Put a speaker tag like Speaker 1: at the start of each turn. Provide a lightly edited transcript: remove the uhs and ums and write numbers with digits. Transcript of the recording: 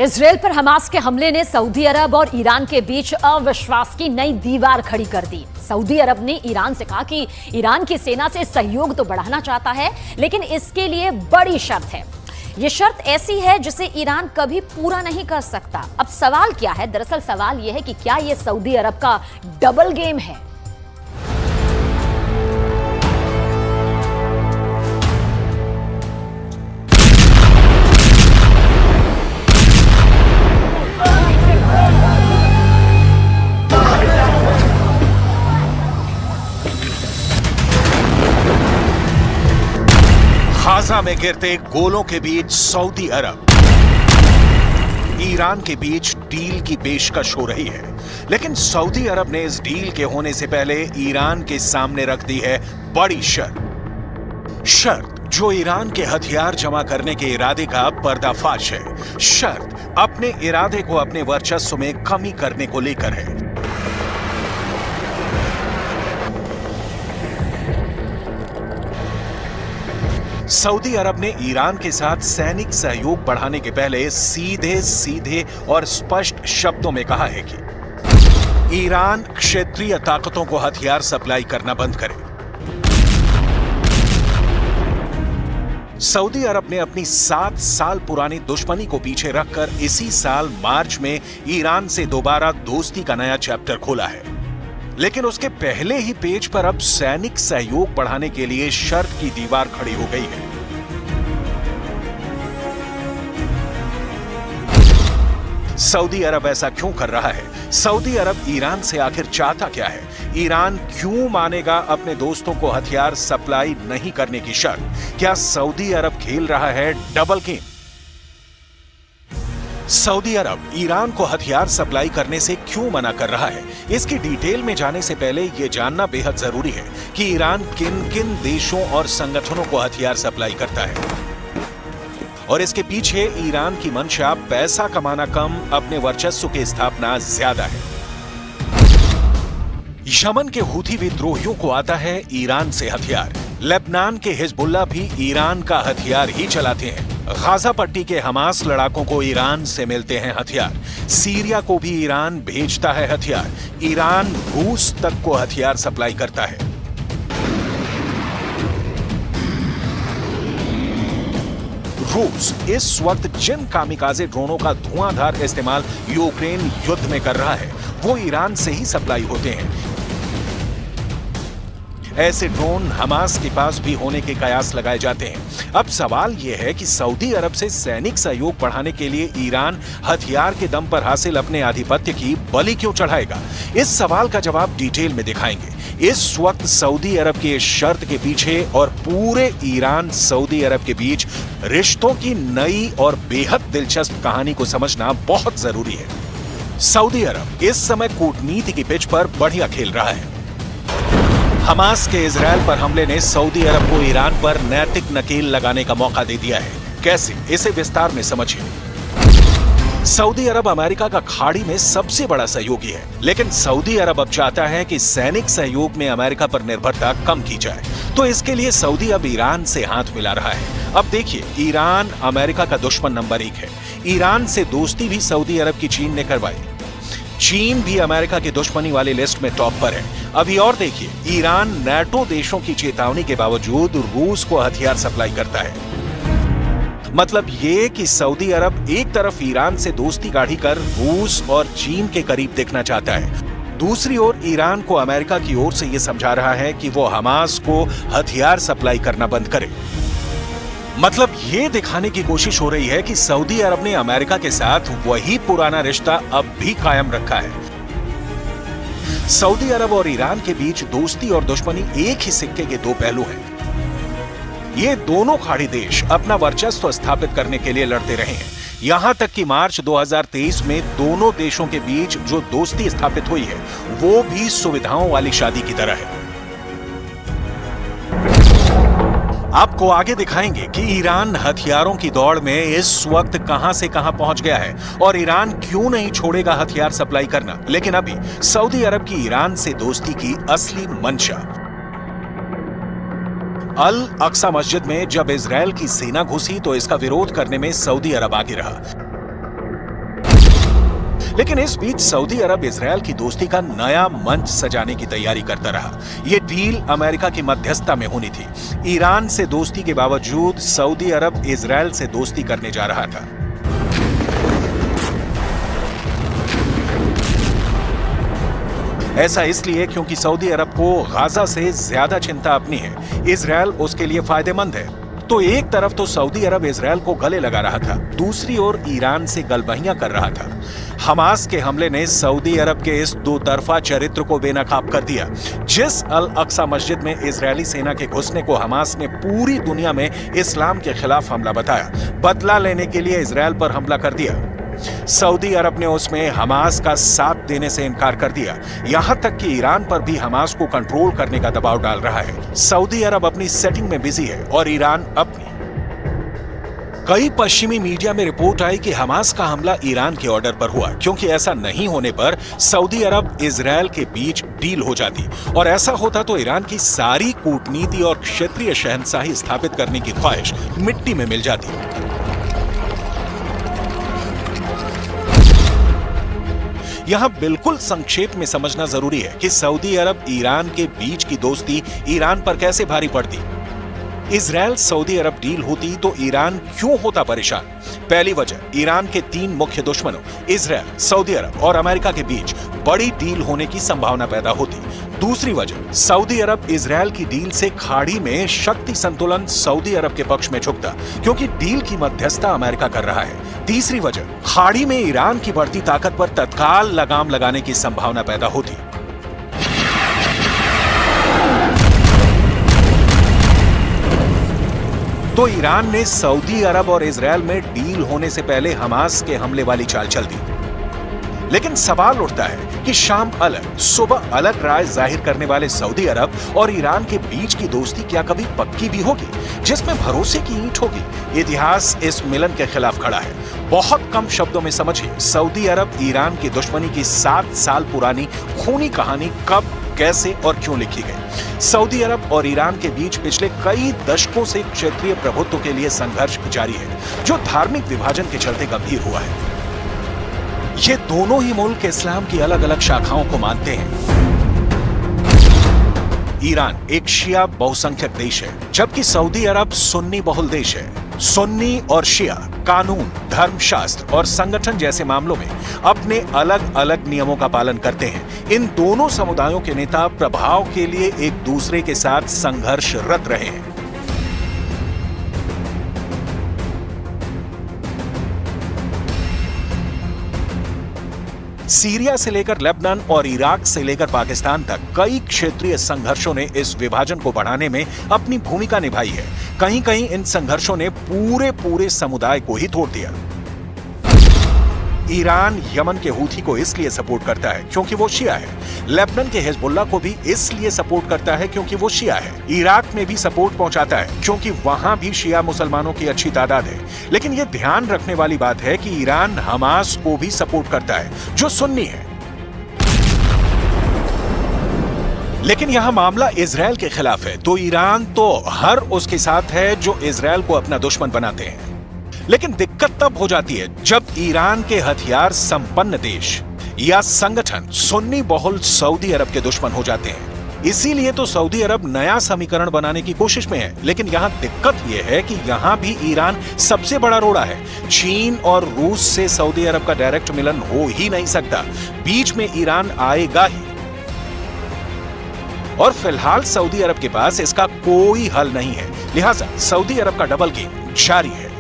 Speaker 1: Israel पर Hamas के हमले ने सऊदी अरब और ईरान के बीच अविश्वास की नई दीवार खड़ी कर दी। सऊदी अरब ने ईरान से कहा कि ईरान की सेना से सहयोग तो बढ़ाना चाहता है, लेकिन इसके लिए बड़ी शर्त है। यह शर्त ऐसी है जिसे ईरान कभी पूरा नहीं कर सकता। अब सवाल क्या है? दरअसल सवाल यह है कि क्या यह सऊदी अरब का डबल गेम है?
Speaker 2: गाजा में गिरते गोलों के बीच सऊदी अरब, ईरान के बीच डील की पेशकश हो रही है। लेकिन सऊदी अरब ने इस डील के होने से पहले ईरान के सामने रख दी है बड़ी शर्त जो ईरान के हथियार जमा करने के इरादे का पर्दाफाश है। शर्त अपने इरादे को अपने वर्चस्व में कमी करने को लेकर है। सऊदी अरब ने ईरान के साथ सैनिक सहयोग बढ़ाने के पहले सीधे और स्पष्ट शब्दों में कहा है कि ईरान क्षेत्रीय ताकतों को हथियार सप्लाई करना बंद करे। सऊदी अरब ने अपनी 7 साल पुरानी दुश्मनी को पीछे रखकर इसी साल मार्च में ईरान से दोबारा दोस्ती का नया चैप्टर खोला है। लेकिन उसके पहले ही पेज पर अब सैनिक सहयोग बढ़ाने के लिए शर्त की दीवार खड़ी हो गई है। सऊदी अरब ऐसा क्यों कर रहा है? सऊदी अरब ईरान से आखिर चाहता क्या है? ईरान क्यों मानेगा अपने दोस्तों को हथियार सप्लाई नहीं करने की शर्त? क्या सऊदी अरब खेल रहा है डबल गेम? सऊदी अरब ईरान को हथियार सप्लाई करने से क्यों मना कर रहा है? इसकी डिटेल में जाने से पहले यह जानना बेहद जरूरी है कि ईरान किन किन देशों और संगठनों को हथियार सप्लाई करता है और इसके पीछे ईरान की मंशा पैसा कमाना कम, अपने वर्चस्व की स्थापना ज्यादा है। यमन के हूथी विद्रोहियों को आता है ईरान से हथियार। लेबनान के हिजबुल्लाह भी ईरान का हथियार ही चलाते हैं। गाजा पट्टी के हमास लड़ाकों को ईरान से मिलते हैं हथियार। सीरिया को भी ईरान भेजता है हथियार। ईरान रूस तक को हथियार सप्लाई करता है। रूस इस वक्त जिन कामिकाजे ड्रोनों का धुआंधार इस्तेमाल यूक्रेन युद्ध में कर रहा है, वो ईरान से ही सप्लाई होते हैं। ऐसे ड्रोन हमास के पास भी होने के कयास लगाए जाते हैं। अब सवाल यह है कि सऊदी अरब से सैनिक सहयोग बढ़ाने के लिए ईरान हथियार के दम पर हासिल अपने आधिपत्य की बलि क्यों चढ़ाएगा? इस सवाल का जवाब डिटेल में दिखाएंगे। इस वक्त सऊदी अरब की इस शर्त के पीछे और पूरे ईरान सऊदी अरब के बीच रिश्तों की नई और बेहद दिलचस्प कहानी को समझना बहुत जरूरी है। सऊदी अरब इस समय कूटनीति की पिच पर बढ़िया खेल रहा है। हमास के इजरायल पर हमले ने सऊदी अरब को ईरान पर नैतिक नकेल लगाने का मौका दे दिया है। कैसे? इसे विस्तार में समझिए। सऊदी अरब अमेरिका का खाड़ी में सबसे बड़ा सहयोगी है, लेकिन सऊदी अरब अब चाहता है कि सैनिक सहयोग में अमेरिका पर निर्भरता कम की जाए। तो इसके लिए सऊदी अब ईरान से हाथ मिला रहा है। अब देखिए, ईरान अमेरिका का दुश्मन नंबर 1 है। ईरान से दोस्ती भी सऊदी अरब की चीन ने करवाई। चीन भी अमेरिका की दुश्मनी वाली लिस्ट में टॉप पर है। अभी और देखिए, ईरान नाटो देशों की चेतावनी के बावजूद रूस को हथियार सप्लाई करता है। मतलब ये कि सऊदी अरब एक तरफ ईरान से दोस्ती गाढ़ी कर रूस और चीन के करीब देखना चाहता है, दूसरी ओर ईरान को अमेरिका की ओर से यह समझा रहा है कि वो हमास को हथियार सप्लाई करना बंद करे। मतलब ये दिखाने की कोशिश हो रही है कि सऊदी अरब ने अमेरिका के साथ वही पुराना रिश्ता अब भी कायम रखा है। सऊदी अरब और ईरान के बीच दोस्ती और दुश्मनी एक ही सिक्के के दो पहलू हैं। ये दोनों खाड़ी देश अपना वर्चस्व स्थापित करने के लिए लड़ते रहे हैं। यहां तक कि मार्च 2023 में दोनों देशों के बीच जो दोस्ती स्थापित हुई है, वो भी सुविधाओं वाली शादी की तरह है। आपको आगे दिखाएंगे कि ईरान हथियारों की दौड़ में इस वक्त कहां से कहां पहुंच गया है और ईरान क्यों नहीं छोड़ेगा हथियार सप्लाई करना। लेकिन अभी सऊदी अरब की ईरान से दोस्ती की असली मंशा। अल अक्सा मस्जिद में जब इजरायल की सेना घुसी तो इसका विरोध करने में सऊदी अरब आगे रहा। लेकिन इस बीच सऊदी अरब इजरायल की दोस्ती का नया मंच सजाने की तैयारी करता रहा। ये डील अमेरिका की मध्यस्थता में होनी थी। ईरान से दोस्ती के बावजूद सऊदी अरब इजरायल से दोस्ती करने जा रहा था। ऐसा इसलिए क्योंकि सऊदी अरब को गाजा से ज्यादा चिंता अपनी है, इजरायल उसके लिए फायदेमंद है। तो एक तरफ तो सऊदी अरब इजरायल को गले लगा रहा था, दूसरी ओर ईरान से गलबहियां कर रहा था। हमास के हमले ने सऊदी अरब के इस दो तरफा चरित्र को बेनकाब कर दिया। जिस अल अक्सा मस्जिद में इजरायली सेना के घुसने को हमास ने पूरी दुनिया में इस्लाम के खिलाफ हमला बताया, बदला लेने के लिए इजरायल पर हमला कर दिया। सऊदी अरब ने उसमें हमास का साथ देने से इनकार कर दिया। यहां तक कि ईरान पर भी हमास को कंट्रोल करने का दबाव डाल रहा है। सऊदी अरब अपनी सेटिंग में बिजी है और ईरान अपनी। कई पश्चिमी मीडिया में रिपोर्ट आई कि हमास का हमला ईरान के ऑर्डर पर हुआ, क्योंकि ऐसा नहीं होने पर सऊदी अरब इजरायल के बीच डील हो जाती और ऐसा होता तो ईरान की सारी कूटनीति और क्षेत्रीय शहंशाही स्थापित करने की ख्वाहिश मिट्टी में मिल जाती। यहां बिल्कुल संक्षेप में समझना जरूरी है कि सऊदी अरब ईरान के बीच की दोस्ती ईरान पर कैसे भारी पड़ती। इजरायल सऊदी अरब डील होती तो ईरान क्यों होता परेशान? पहली वजह, ईरान के 3 मुख्य दुश्मनों इजरायल, सऊदी अरब और अमेरिका के बीच बड़ी डील होने की संभावना पैदा होती। दूसरी वजह, सऊदी अरब इजरायल की डील से खाड़ी में शक्ति संतुलन सऊदी अरब के पक्ष में झुकता, क्योंकि डील की मध्यस्थता अमेरिका कर रहा है। तीसरी वजह, खाड़ी में ईरान की बढ़ती ताकत पर तत्काल लगाम लगाने की संभावना पैदा होती। तो ईरान ने सऊदी अरब और इजरायल में डील होने से पहले हमास के हमले वाली चाल चल दी। लेकिन सवाल उठता है कि शाम अलग, सुबह अलग राय जाहिर करने वाले सऊदी अरब और ईरान के बीच की दोस्ती क्या कभी पक्की भी होगी, जिसमें भरोसे की ईंट होगी? इतिहास इस मिलन के खिलाफ खड़ा है। बहुत कम शब्दों में समझिए, सऊदी अरब ईरान की दुश्मनी की 7 साल पुरानी खूनी कहानी कब, कैसे और क्यों लिखी गई। सऊदी अरब और ईरान के बीच पिछले कई दशकों से क्षेत्रीय प्रभुत्व के लिए संघर्ष जारी है, जो धार्मिक विभाजन के चलते गंभीर हुआ है। ये दोनों ही मुल्क इस्लाम की अलग अलग शाखाओं को मानते हैं। ईरान एक शिया बहुसंख्यक देश है, जबकि सऊदी अरब सुन्नी बहुल देश है। सुन्नी और शिया कानून, धर्मशास्त्र और संगठन जैसे मामलों में अपने अलग अलग नियमों का पालन करते हैं। इन दोनों समुदायों के नेता प्रभाव के लिए एक दूसरे के साथ संघर्षरत रहे हैं। सीरिया से लेकर लेबनान और इराक से लेकर पाकिस्तान तक कई क्षेत्रीय संघर्षों ने इस विभाजन को बढ़ाने में अपनी भूमिका निभाई है। कहीं कहीं इन संघर्षों ने पूरे समुदाय को ही तोड़ दिया। ईरान यमन के हूथी को इसलिए सपोर्ट करता है क्योंकि वो शिया है। लेबनान के हिजबुल्लाह को भी इसलिए सपोर्ट करता है क्योंकि वो शिया है। इराक में भी सपोर्ट पहुंचाता है क्योंकि वहां भी शिया मुसलमानों की अच्छी तादाद है। लेकिन ये ध्यान रखने वाली बात है कि ईरान हमास को भी सपोर्ट करता है, जो सुन्नी है। लेकिन यहां मामला इजरायल के खिलाफ है, तो ईरान तो हर उसके साथ है जो इजरायल को अपना दुश्मन बनाते हैं। लेकिन दिक्कत तब हो जाती है जब ईरान के हथियार संपन्न देश या संगठन सुन्नी बहुल सऊदी अरब के दुश्मन हो जाते हैं। इसीलिए तो सऊदी अरब नया समीकरण बनाने की कोशिश में है। लेकिन यहां दिक्कत यह है कि यहां भी ईरान सबसे बड़ा रोड़ा है। चीन और रूस से सऊदी अरब का डायरेक्ट मिलन हो ही नहीं सकता, बीच में ईरान आएगा ही। और फिलहाल सऊदी अरब के पास इसका कोई हल नहीं है, लिहाजा सऊदी अरब का डबल गेम जारी है।